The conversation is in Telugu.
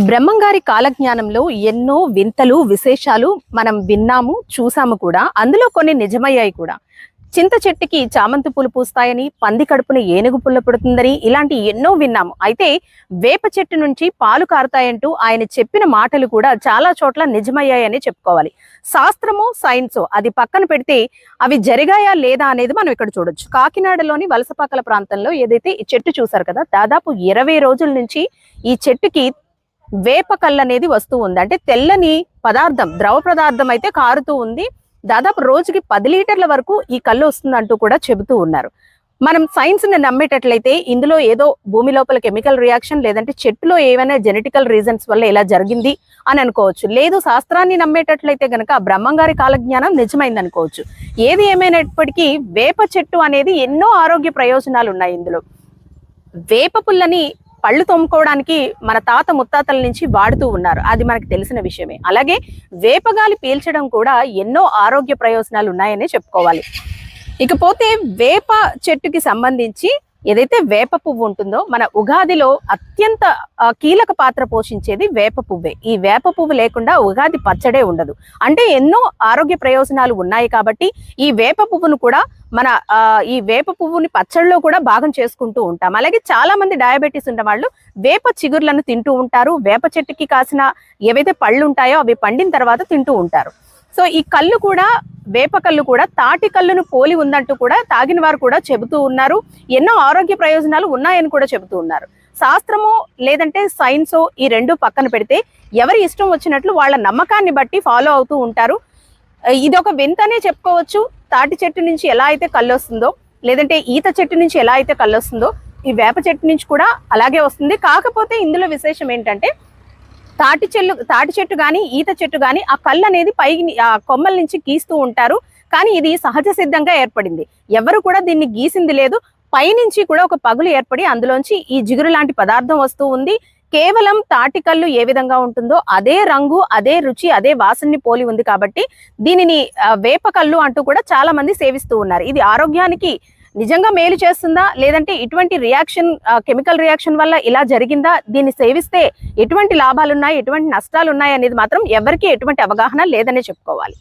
బ్రహ్మంగారి కాలజ్ఞానంలో ఎన్నో వింతలు విశేషాలు మనం విన్నాము చూసాము కూడా. అందులో కొన్ని నిజమయ్యాయి కూడా. చింత చెట్టుకి చామంతి పూలు పూస్తాయని, పంది కడుపున ఏనుగు పుల్ల పుడుతుందని, ఇలాంటి ఎన్నో విన్నాము. అయితే వేప చెట్టు నుంచి పాలు కారుతాయంటూ ఆయన చెప్పిన మాటలు కూడా చాలా చోట్ల నిజమయ్యాయని చెప్పుకోవాలి. శాస్త్రమో సైన్సో అది పక్కన పెడితే అవి జరిగాయా లేదా అనేది మనం ఇక్కడ చూడొచ్చు. కాకినాడలోని వలసపాకల ప్రాంతంలో ఏదైతే ఈ చెట్టు చూసారు కదా, దాదాపు 20 రోజుల నుంచి ఈ చెట్టుకి వేప కళ్ళు అనేది వస్తూ ఉంది. అంటే తెల్లని పదార్థం, ద్రవ పదార్థం అయితే కారుతూ ఉంది. దాదాపు రోజుకి 10 లీటర్ల వరకు ఈ కళ్ళు వస్తుందంటూ కూడా చెబుతూ ఉన్నారు. మనం సైన్స్ ని నమ్మేటట్లయితే ఇందులో ఏదో భూమి లోపల కెమికల్ రియాక్షన్, లేదంటే చెట్టులో ఏమైనా జెనెటికల్ రీజన్స్ వల్ల ఇలా జరిగింది అని అనుకోవచ్చు. లేదు శాస్త్రాన్ని నమ్మేటట్లయితే గనక బ్రహ్మంగారి కాలజ్ఞానం నిజమైంది అనుకోవచ్చు. ఏది ఏమైనప్పటికీ వేప చెట్టు అనేది ఎన్నో ఆరోగ్య ప్రయోజనాలు ఉన్నాయి. ఇందులో వేప పుల్లని పళ్ళు తోముకోవడానికి మన తాత ముత్తాతల నుంచి వాడుతూ ఉన్నారు. అది మనకు తెలిసిన విషయమే. అలాగే వేపగాలి పీల్చడం కూడా ఎన్నో ఆరోగ్య ప్రయోజనాలు ఉన్నాయని చెప్పుకోవాలి. ఇకపోతే వేప చెట్టుకి సంబంధించి ఏదైతే వేప పువ్వు ఉంటుందో, మన ఉగాదిలో అత్యంత కీలక పాత్ర పోషించేది వేప పువ్వే. ఈ వేప పువ్వు లేకుండా ఉగాది పచ్చడే ఉండదు. అంటే ఎన్నో ఆరోగ్య ప్రయోజనాలు ఉన్నాయి కాబట్టి ఈ వేప పువ్వును కూడా ఈ వేప పువ్వుని పచ్చడిలో కూడా భాగం చేసుకుంటూ ఉంటాం. అలాగే చాలా మంది డయాబెటీస్ ఉన్న వాళ్ళు వేప చిగుర్లను తింటూ ఉంటారు. వేప చెట్టుకి కాసిన ఏవైతే పళ్ళు ఉంటాయో అవి పండిన తర్వాత తింటూ ఉంటారు. సో ఈ కళ్ళు కూడా, వేప కళ్ళు కూడా తాటి కళ్ళును పోలి ఉందంటూ కూడా తాగిన వారు కూడా చెబుతూ ఉన్నారు. ఎన్నో ఆరోగ్య ప్రయోజనాలు ఉన్నాయని కూడా చెబుతూ ఉన్నారు. శాస్త్రమో లేదంటే సైన్సో ఈ రెండు పక్కన పెడితే ఎవరి ఇష్టం వచ్చినట్లు వాళ్ళ నమ్మకాన్ని బట్టి ఫాలో అవుతూ ఉంటారు. ఇది ఒక వింతనే చెప్పుకోవచ్చు. తాటి చెట్టు నుంచి ఎలా అయితే కళ్ళు వస్తుందో, లేదంటే ఈత చెట్టు నుంచి ఎలా అయితే కళ్ళు వస్తుందో, ఈ వేప చెట్టు నుంచి కూడా అలాగే వస్తుంది. కాకపోతే ఇందులో విశేషం ఏంటంటే తాటి చెట్టు కానీ ఈత చెట్టు కానీ ఆ కళ్ళు అనేది పైకి ఆ కొమ్మల నుంచి గీస్తూ ఉంటారు. కానీ ఇది సహజ సిద్ధంగా ఏర్పడింది. ఎవరు కూడా దీన్ని గీసింది లేదు. పైనుంచి కూడా ఒక పగులు ఏర్పడి అందులోంచి ఈ జిగురు లాంటి పదార్థం వస్తూ ఉంది. కేవలం తాటి కళ్ళు ఏ విధంగా ఉంటుందో అదే రంగు, అదే రుచి, అదే వాసనని పోలి ఉంది కాబట్టి దీనిని వేప కళ్ళు అంటూ కూడా చాలా మంది సేవిస్తూ ఉన్నారు. ఇది ఆరోగ్యానికి నిజంగా మేలు చేస్తుందా, లేదంటే ఇటువంటి రియాక్షన్, కెమికల్ రియాక్షన్ వల్ల ఇలా జరిగిందా, దీన్ని సేవిస్తే ఎటువంటి లాభాలు ఉన్నాయి, ఎటువంటి నష్టాలు ఉన్నాయి అనేది మాత్రం ఎవరికి ఎటువంటి అవగాహన లేదనే చెప్పుకోవాలి.